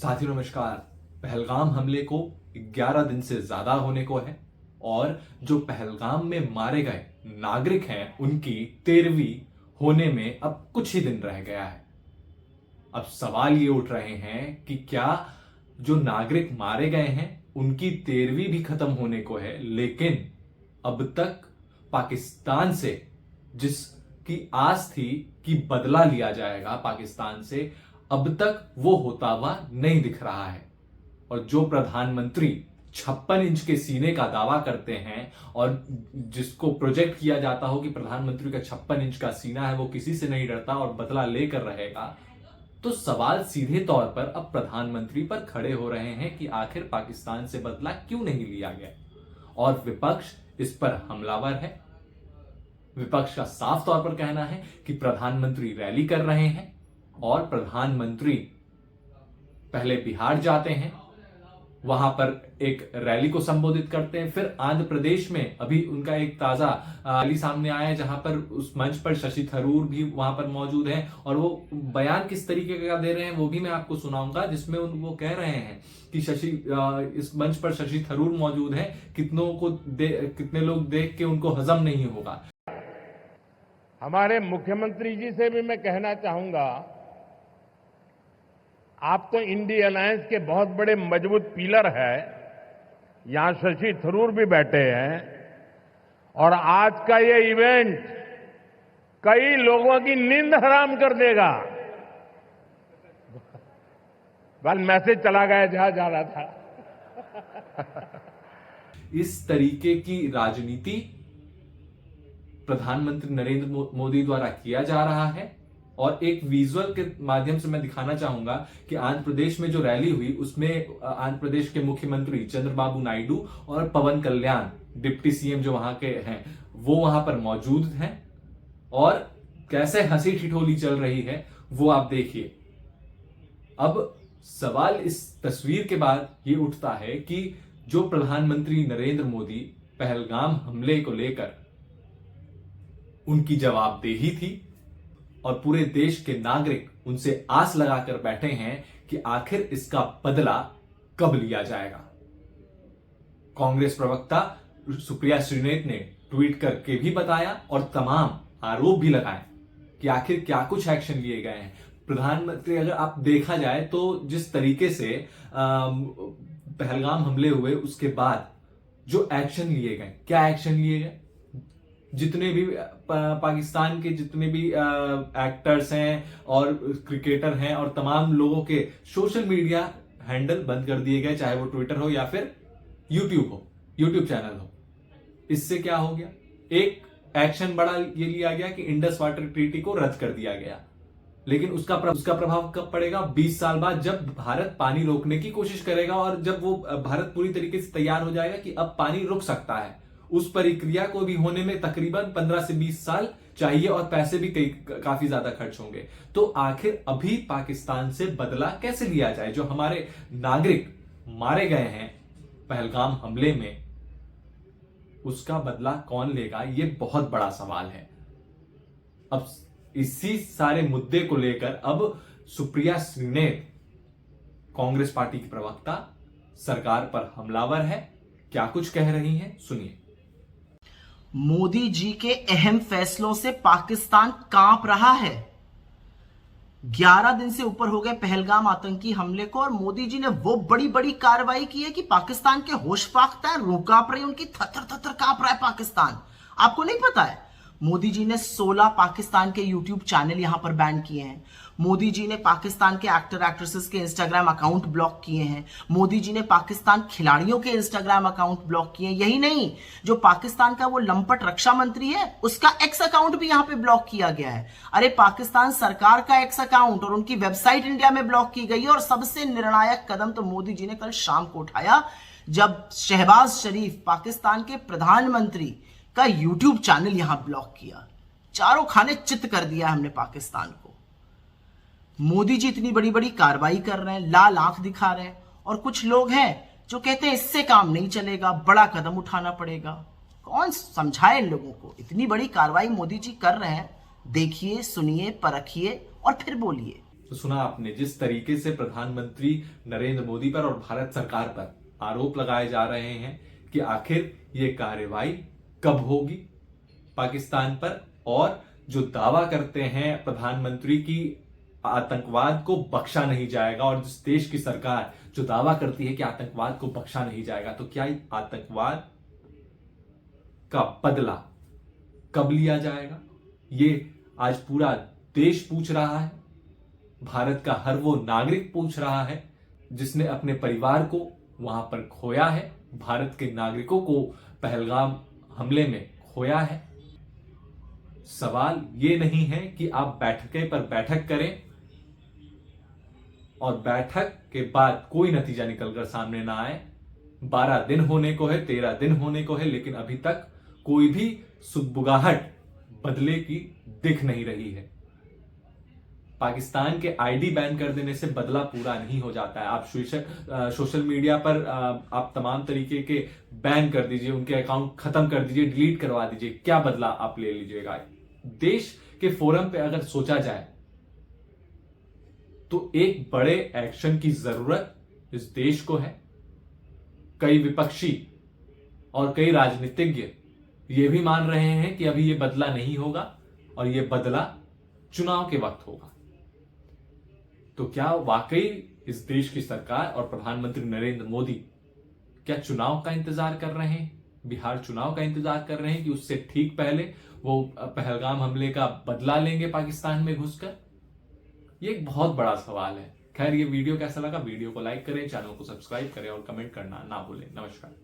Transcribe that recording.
साथियों नमस्कार। पहलगाम हमले को 11 दिन से ज्यादा होने को है और जो पहलगाम में मारे गए नागरिक हैं उनकी 13वीं होने में अब कुछ ही दिन रह गया है। अब सवाल ये उठ रहे हैं कि क्या जो नागरिक मारे गए हैं उनकी 13वीं भी खत्म होने को है, लेकिन अब तक पाकिस्तान से जिसकी आस थी कि बदला लिया जाएगा पाकिस्तान से, अब तक वो होता हुआ नहीं दिख रहा है। और जो प्रधानमंत्री 56 इंच के सीने का दावा करते हैं और जिसको प्रोजेक्ट किया जाता हो कि प्रधानमंत्री का 56 इंच का सीना है, वो किसी से नहीं डरता और बदला लेकर रहेगा, तो सवाल सीधे तौर पर अब प्रधानमंत्री पर खड़े हो रहे हैं कि आखिर पाकिस्तान से बदला क्यों नहीं लिया गया। और विपक्ष इस पर हमलावर है। विपक्ष का साफ तौर पर कहना है कि प्रधानमंत्री रैली कर रहे हैं और प्रधानमंत्री पहले बिहार जाते हैं, वहां पर एक रैली को संबोधित करते हैं, फिर आंध्र प्रदेश में अभी उनका एक ताजा रैली सामने आया है जहां पर उस मंच पर शशि थरूर भी वहां पर मौजूद हैं और वो बयान किस तरीके का दे रहे हैं वो भी मैं आपको सुनाऊंगा, जिसमें वो कह रहे हैं कि इस मंच पर शशि थरूर मौजूद है, कितने लोग देख के उनको हजम नहीं होगा। हमारे मुख्यमंत्री जी से भी मैं कहना चाहूंगा, आप तो इंडिया अलायंस के बहुत बड़े मजबूत पिलर है। यहां शशि थरूर भी बैठे हैं और आज का ये इवेंट कई लोगों की नींद हराम कर देगा। बस मैसेज चला गया जहां जा रहा था। इस तरीके की राजनीति प्रधानमंत्री नरेंद्र मोदी द्वारा किया जा रहा है। और एक विजुअल के माध्यम से मैं दिखाना चाहूंगा कि आंध्र प्रदेश में जो रैली हुई उसमें आंध्र प्रदेश के मुख्यमंत्री चंद्रबाबू नायडू और पवन कल्याण डिप्टी सीएम जो वहां के हैं वो वहां पर मौजूद हैं और कैसे हंसी ठिठोली चल रही है वो आप देखिए। अब सवाल इस तस्वीर के बाद ये उठता है कि जो प्रधानमंत्री नरेंद्र मोदी पहलगाम हमले को लेकर उनकी जवाबदेही थी और पूरे देश के नागरिक उनसे आस लगाकर बैठे हैं कि आखिर इसका बदला कब लिया जाएगा। कांग्रेस प्रवक्ता सुप्रिया श्रीनेत ने ट्वीट करके भी बताया और तमाम आरोप भी लगाए कि आखिर क्या कुछ एक्शन लिए गए हैं। प्रधानमंत्री, अगर आप देखा जाए तो जिस तरीके से पहलगाम हमले हुए उसके बाद जो एक्शन लिए गए, क्या एक्शन लिए गए, जितने भी पाकिस्तान के जितने भी एक्टर्स हैं और क्रिकेटर हैं और तमाम लोगों के सोशल मीडिया हैंडल बंद कर दिए गए, चाहे वो ट्विटर हो या फिर यूट्यूब चैनल हो। इससे क्या हो गया, एक एक्शन बड़ा ये लिया गया कि इंडस वाटर ट्रीटी को रद्द कर दिया गया, लेकिन उसका प्रभाव कब पड़ेगा? 20 साल बाद, जब भारत पानी रोकने की कोशिश करेगा और जब वो भारत पूरी तरीके से तैयार हो जाएगा कि अब पानी रुक सकता है। उस प्रक्रिया को भी होने में तकरीबन 15 से 20 साल चाहिए और पैसे भी काफी ज्यादा खर्च होंगे। तो आखिर अभी पाकिस्तान से बदला कैसे लिया जाए? जो हमारे नागरिक मारे गए हैं पहलगाम हमले में, उसका बदला कौन लेगा? ये बहुत बड़ा सवाल है। अब इसी सारे मुद्दे को लेकर अब सुप्रिया श्रीनेत, कांग्रेस पार्टी की प्रवक्ता, सरकार पर हमलावर है। क्या कुछ कह रही हैं, सुनिए। मोदी जी के अहम फैसलों से पाकिस्तान कांप रहा है। 11 दिन से ऊपर हो गए पहलगाम आतंकी हमले को और मोदी जी ने वो बड़ी बड़ी कार्रवाई की है कि पाकिस्तान के होश फाख्ता है, रूह कांप रही, उनकी थर थर कांप रहा है पाकिस्तान। आपको नहीं पता है? मोदी जी ने 16 पाकिस्तान के यूट्यूब चैनल यहां पर बैन किए हैं। मोदी जी ने पाकिस्तान के एक्टर एक्ट्रेसेस के इंस्टाग्राम अकाउंट ब्लॉक किए हैं। मोदी जी ने पाकिस्तान खिलाड़ियों के इंस्टाग्राम अकाउंट ब्लॉक किए हैं। यही नहीं, जो पाकिस्तान का वो लंपट रक्षा मंत्री है उसका एक्स अकाउंट भी यहां पे ब्लॉक किया गया है। अरे पाकिस्तान सरकार का एक्स अकाउंट और उनकी वेबसाइट इंडिया में ब्लॉक की गई है। और सबसे निर्णायक कदम तो मोदी जी ने कल शाम को उठाया जब शहबाज शरीफ, पाकिस्तान के प्रधानमंत्री, का यूट्यूब चैनल यहां ब्लॉक किया। चारों खाने चित कर दिया हमने पाकिस्तान को। मोदी जी इतनी बड़ी बड़ी कार्रवाई कर रहे हैं, लाल आंख दिखा रहे हैं, और कुछ लोग हैं जो कहते हैं इससे काम नहीं चलेगा, बड़ा कदम उठाना पड़ेगा। कौन समझाए इन लोगों को? इतनी बड़ी कार्रवाई मोदी जी कर रहे हैं, देखिए, सुनिए, परखिए और फिर बोलिए। तो सुना आपने जिस तरीके से प्रधानमंत्री नरेंद्र मोदी पर और भारत सरकार पर आरोप लगाए जा रहे हैं कि आखिर ये कार्रवाई कब होगी पाकिस्तान पर, और जो दावा करते हैं प्रधानमंत्री की आतंकवाद को बख्शा नहीं जाएगा, और जिस देश की सरकार जो दावा करती है कि आतंकवाद को बख्शा नहीं जाएगा, तो क्या आतंकवाद का बदला कब लिया जाएगा? ये आज पूरा देश पूछ रहा है, भारत का हर वो नागरिक पूछ रहा है जिसने अपने परिवार को वहां पर खोया है, भारत के नागरिकों को पहलगाम हमले में खोया है। सवाल ये नहीं है कि आप बैठकें पर बैठक करें और बैठक के बाद कोई नतीजा निकलकर सामने ना आए। 12 दिन होने को है, 13 दिन होने को है, लेकिन अभी तक कोई भी सुगबुगाहट बदले की दिख नहीं रही है। पाकिस्तान के आईडी बैन कर देने से बदला पूरा नहीं हो जाता है। आप सोशल मीडिया पर आप तमाम तरीके के बैन कर दीजिए, उनके अकाउंट खत्म कर दीजिए, डिलीट करवा दीजिए, क्या बदला आप ले लीजिएगा? देश के फोरम पे अगर सोचा जाए तो एक बड़े एक्शन की जरूरत इस देश को है। कई विपक्षी और कई राजनीतिज्ञ ये भी मान रहे हैं कि अभी ये बदला नहीं होगा और ये बदला चुनाव के वक्त होगा। तो क्या वाकई इस देश की सरकार और प्रधानमंत्री नरेंद्र मोदी क्या चुनाव का इंतजार कर रहे हैं, बिहार चुनाव का इंतजार कर रहे हैं कि उससे ठीक पहले वो पहलगाम हमले का बदला लेंगे पाकिस्तान में घुसकर? ये एक बहुत बड़ा सवाल है। खैर, ये वीडियो कैसा लगा? वीडियो को लाइक करें, चैनल को सब्सक्राइब करें और कमेंट करना ना भूलें। नमस्कार।